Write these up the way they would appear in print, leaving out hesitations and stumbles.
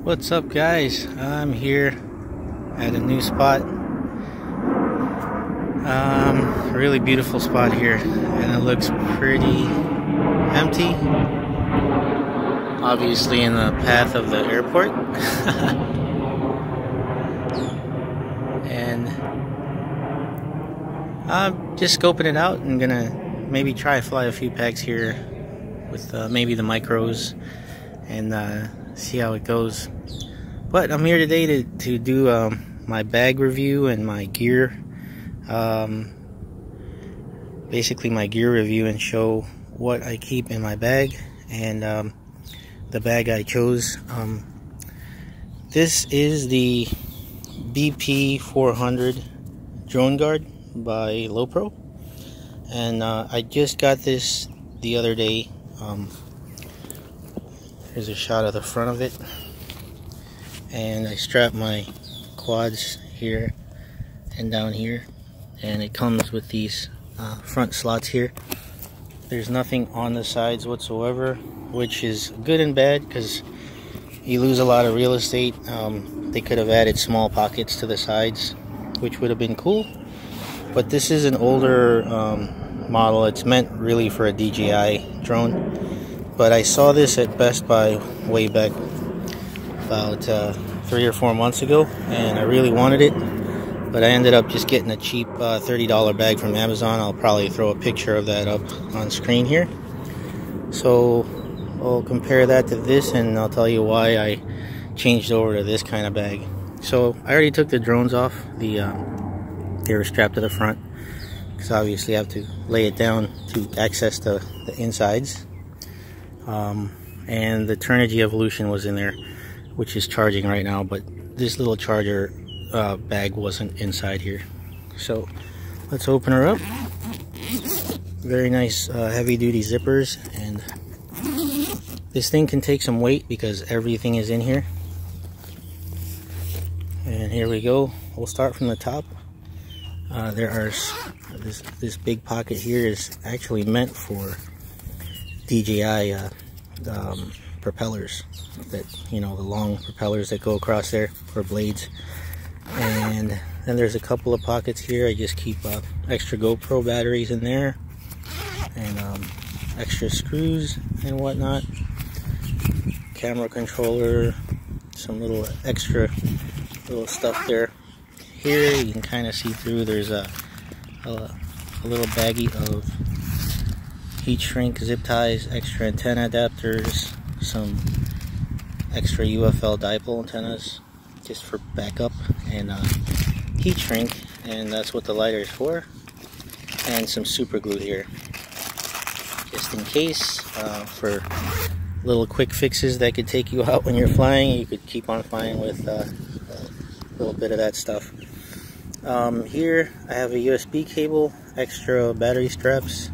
What's up, guys? I'm here at a new spot. Really beautiful spot here, and it looks pretty empty. Obviously in the path of the airport. And I'm just scoping it out and gonna maybe try fly a few pegs here with maybe the micros and see how it goes. But I'm here today to do my bag review and my gear, basically my gear review, and show what I keep in my bag and the bag I chose. This is the BP400 DroneGuard by Lowepro, and I just got this the other day. Here's a shot of the front of it, and I strap my quads here and down here, and it comes with these front slots here. There's nothing on the sides whatsoever, which is good and bad because you lose a lot of real estate. They could have added small pockets to the sides, which would have been cool, but this is an older model. It's meant really for a DJI drone. But I saw this at Best Buy way back about 3 or 4 months ago, and I really wanted it, but I ended up just getting a cheap $30 bag from Amazon. I'll probably throw a picture of that up on screen here. So I'll compare that to this, and I'll tell you why I changed over to this kind of bag. So I already took the drones off. They were strapped to the front, because obviously I have to lay it down to access the insides. And the Turnigy Evolution was in there, which is charging right now, but this little charger bag wasn't inside here. So let's open her up. Very nice heavy duty zippers, and this thing can take some weight because everything is in here. And here we go. We'll start from the top. There are this big pocket here is actually meant for DJI propellers, that, you know, the long propellers that go across there for blades. And then there's a couple of pockets here. I just keep extra GoPro batteries in there, and extra screws and whatnot, camera controller, some little extra little stuff there. Here you can kind of see through. There's a little baggie of heat shrink zip ties, extra antenna adapters, some extra UFL dipole antennas just for backup, and heat shrink, and that's what the lighter is for, and some super glue here just in case, for little quick fixes that could take you out when you're flying. You could keep on flying with a little bit of that stuff. Here I have a USB cable, extra battery straps.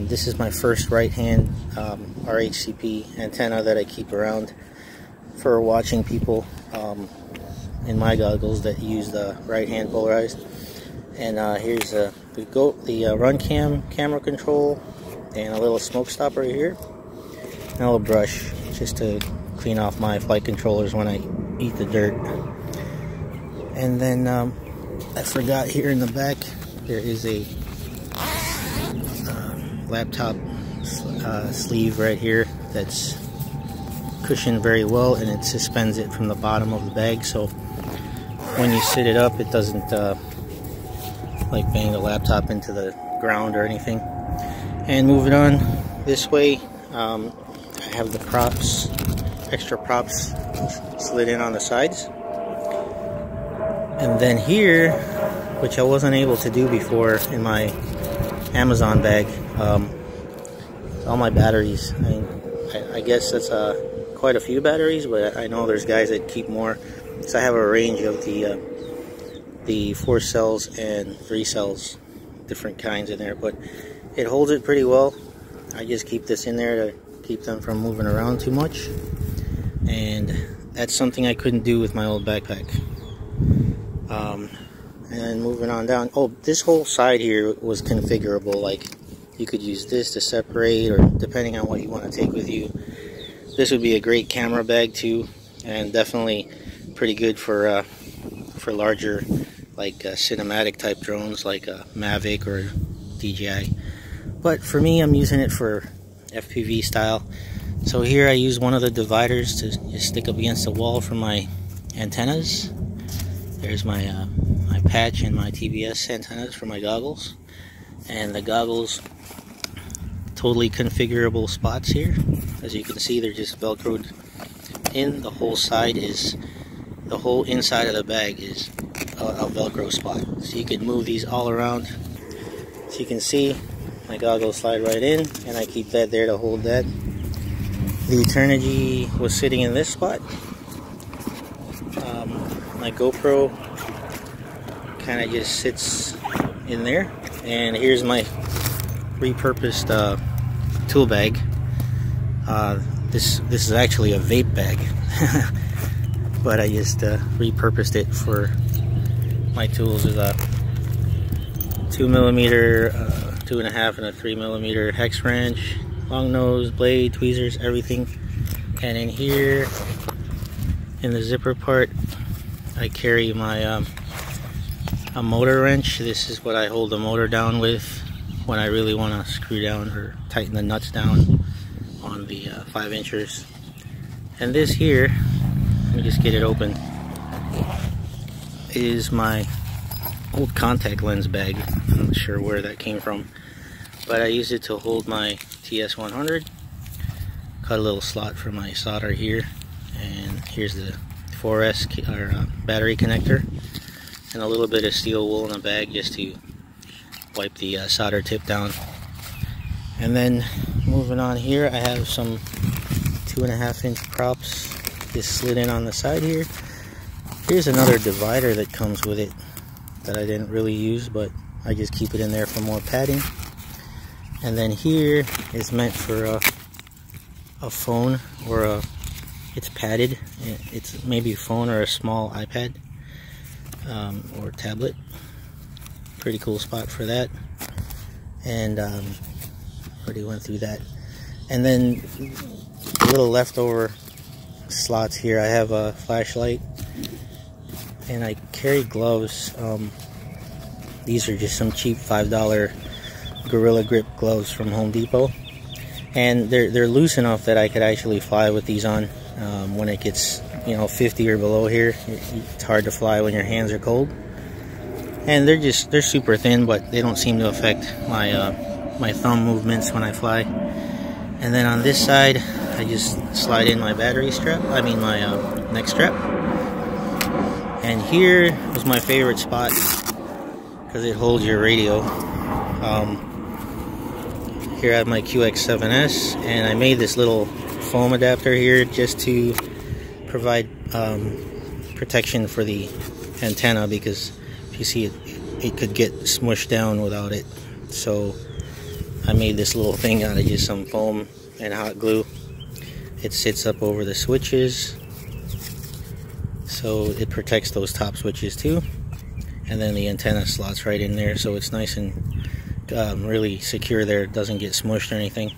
This is my first right-hand RHCP antenna that I keep around for watching people in my goggles that use the right-hand polarized. And here's the run camera control, and a little smoke stopper here, and a little brush just to clean off my flight controllers when I eat the dirt. And then I forgot, here in the back there is a laptop sleeve right here that's cushioned very well, and it suspends it from the bottom of the bag, so when you sit it up it doesn't like bang the laptop into the ground or anything. And moving on this way, I have the props, extra props slid in on the sides. And then here, which I wasn't able to do before in my Amazon bag, all my batteries. I guess that's quite a few batteries, but I know there's guys that keep more. So I have a range of the 4 cells and 3 cells, different kinds in there, but it holds it pretty well. I just keep this in there to keep them from moving around too much, and that's something I couldn't do with my old backpack. And moving on down, oh, this whole side here was configurable. Like, you could use this to separate, or depending on what you want to take with you. This would be a great camera bag too. and definitely pretty good for larger, like cinematic type drones like a Mavic or DJI. But for me, I'm using it for FPV style. So here I use one of the dividers to just stick up against the wall for my antennas. There's my my patch and my TBS antennas for my goggles. And the goggles, totally configurable spots here. As you can see, they're just velcroed in. The whole inside of the bag is a velcro spot. So you can move these all around. So you can see my goggles slide right in, and I keep that there to hold that. The Eternity was sitting in this spot. My GoPro kind of just sits in there. And here's my repurposed tool bag. This is actually a vape bag, but I just repurposed it for my tools. With a 2mm, 2.5, and a 3mm hex wrench, long nose, blade, tweezers, everything. And in here, in the zipper part, I carry my a motor wrench. This is what I hold the motor down with when I really want to screw down or tighten the nuts down on the 5-inchers. And this here, let me just get it open, is my old contact lens bag. I'm not sure where that came from, but I use it to hold my TS100. Cut a little slot for my solder here, and here's the 4S battery connector, and a little bit of steel wool in the bag just to wipe the solder tip down. And then moving on here, I have some 2.5-inch props just slid in on the side here. Here's another divider that comes with it that I didn't really use, but I just keep it in there for more padding. And then here is meant for a phone, or it's padded. It's maybe a phone or a small iPad or tablet. Pretty cool spot for that. And already went through that. And then a little leftover slots here. I have a flashlight, and I carry gloves. These are just some cheap $5 Gorilla Grip gloves from Home Depot, and they're loose enough that I could actually fly with these on. When it gets 50 or below here, it's hard to fly when your hands are cold. And they're super thin, but they don't seem to affect my thumb movements when I fly. And then on this side, I just slide in my battery strap, my neck strap. And here was my favorite spot because it holds your radio. Here I have my QX7S, and I made this little foam adapter here just to provide protection for the antenna, because if you see it could get smushed down without it. So I made this little thing out of just some foam and hot glue. It sits up over the switches, so it protects those top switches too. And then the antenna slots right in there, so it's nice and really secure there. It doesn't get smushed or anything.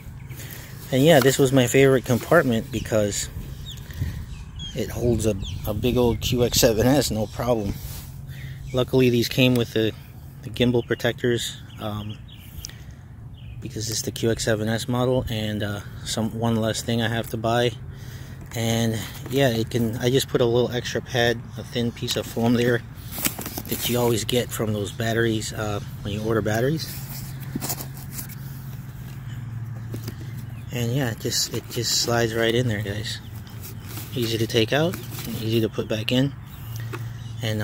And yeah, this was my favorite compartment because it holds a big old QX7S, no problem. Luckily these came with the gimbal protectors, because it's the QX7S model, and one less thing I have to buy. And yeah, I just put a little extra pad, a thin piece of foam there that you always get from those batteries when you order batteries. And yeah, it just slides right in there, guys. Easy to take out, and easy to put back in. And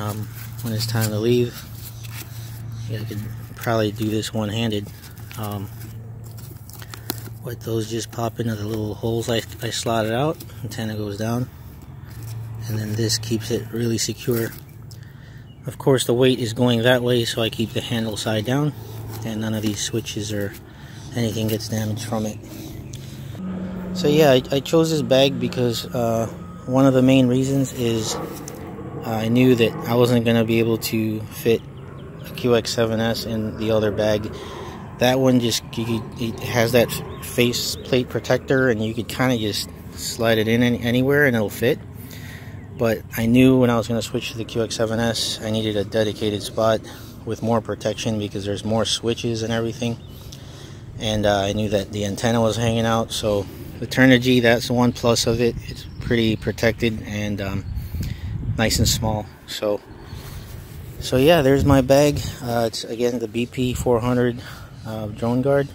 when it's time to leave, yeah, I could probably do this one-handed. But those just pop into the little holes I slotted out. Antenna goes down, and then this keeps it really secure. Of course, the weight is going that way, so I keep the handle side down, and none of these switches or anything gets damaged from it. So yeah, I chose this bag because one of the main reasons is I knew that I wasn't going to be able to fit a QX7S in the other bag. That one it has that face plate protector, and you could kind of just slide it in anywhere and it'll fit. but I knew when I was going to switch to the QX7S I needed a dedicated spot with more protection because there's more switches and everything, and I knew that the antenna was hanging out. So the Turnigy, that's the one plus of it. It's pretty protected and nice and small. So yeah, there's my bag. It's again the BP400 DroneGuard,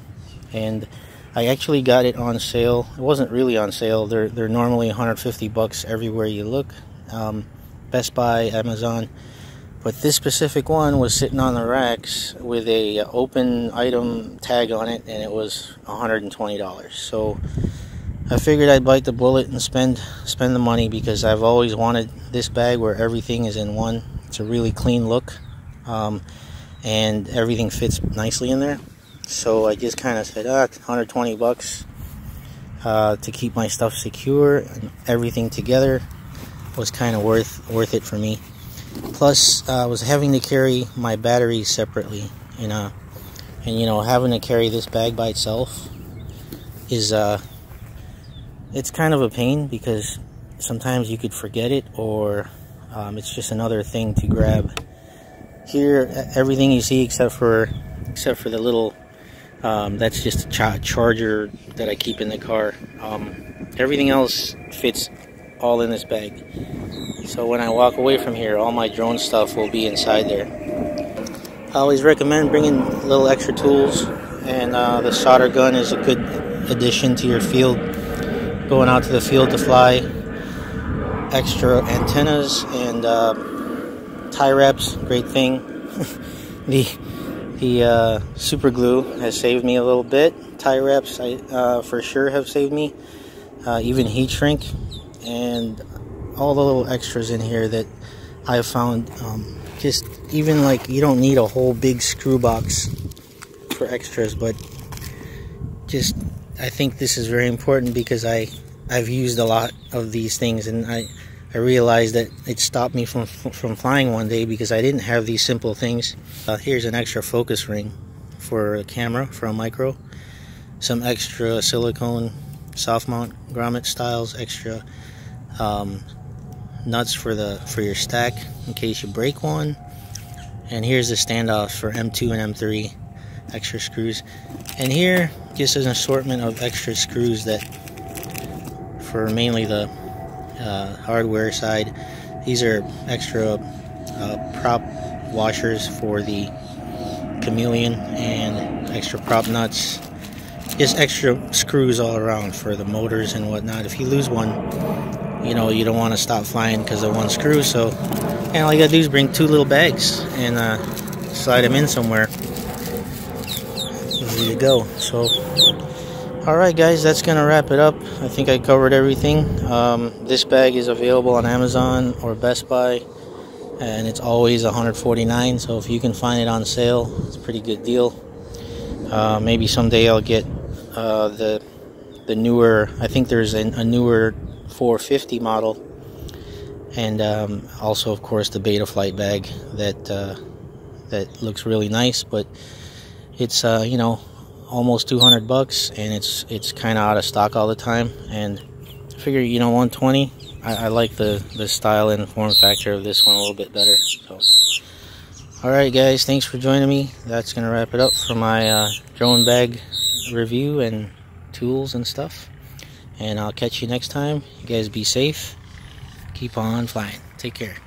and I actually got it on sale. It wasn't really on sale. They're normally 150 bucks everywhere you look, Best Buy, Amazon. But this specific one was sitting on the racks with a open item tag on it, and it was $120. So I figured I'd bite the bullet and spend the money, because I've always wanted this bag where everything is in one. It's a really clean look, and everything fits nicely in there. So I just kind of said, 120 bucks to keep my stuff secure and everything together was kind of worth it for me. Plus, I was having to carry my batteries separately, and you know, having to carry this bag by itself is it's kind of a pain, because sometimes you could forget it, or it's just another thing to grab. Here, everything you see except for the little that's just a charger that I keep in the car. Everything else fits all in this bag. So when I walk away from here, all my drone stuff will be inside there. I always recommend bringing little extra tools, and the solder gun is a good addition to your field. Going out to the field to fly. Extra antennas and tie wraps, great thing. The super glue has saved me a little bit. Tie wraps for sure have saved me. Even heat shrink, and all the little extras in here that I've found. Just even like, you don't need a whole big screw box for extras, but just I think this is very important, because I've used a lot of these things, and I realized that it stopped me from flying one day because I didn't have these simple things. Here's an extra focus ring for a camera, for a micro. Some extra silicone soft mount grommet styles, extra nuts for your stack in case you break one. And here's the standoff for M2 and M3, extra screws. And here, just an assortment of extra screws that for mainly the hardware side. These are extra prop washers for the Chameleon, and extra prop nuts. Just extra screws all around for the motors and whatnot. If you lose one, you know, you don't want to stop flying because of one screw. So, and all you gotta do is bring two little bags and slide them in somewhere. There you go. So, alright guys, that's gonna wrap it up. I think I covered everything. This bag is available on Amazon or Best Buy, and it's always $149. So if you can find it on sale, it's a pretty good deal. Maybe someday I'll get the newer, I think there's a newer 450 model, and also of course the Betaflight bag that looks really nice, but it's you know, almost 200 bucks, and it's kind of out of stock all the time. And I figure, you know, 120, I like the style and form factor of this one a little bit better. So alright guys, thanks for joining me. That's gonna wrap it up for my drone bag review and tools and stuff, and I'll catch you next time. You guys be safe, keep on flying, take care.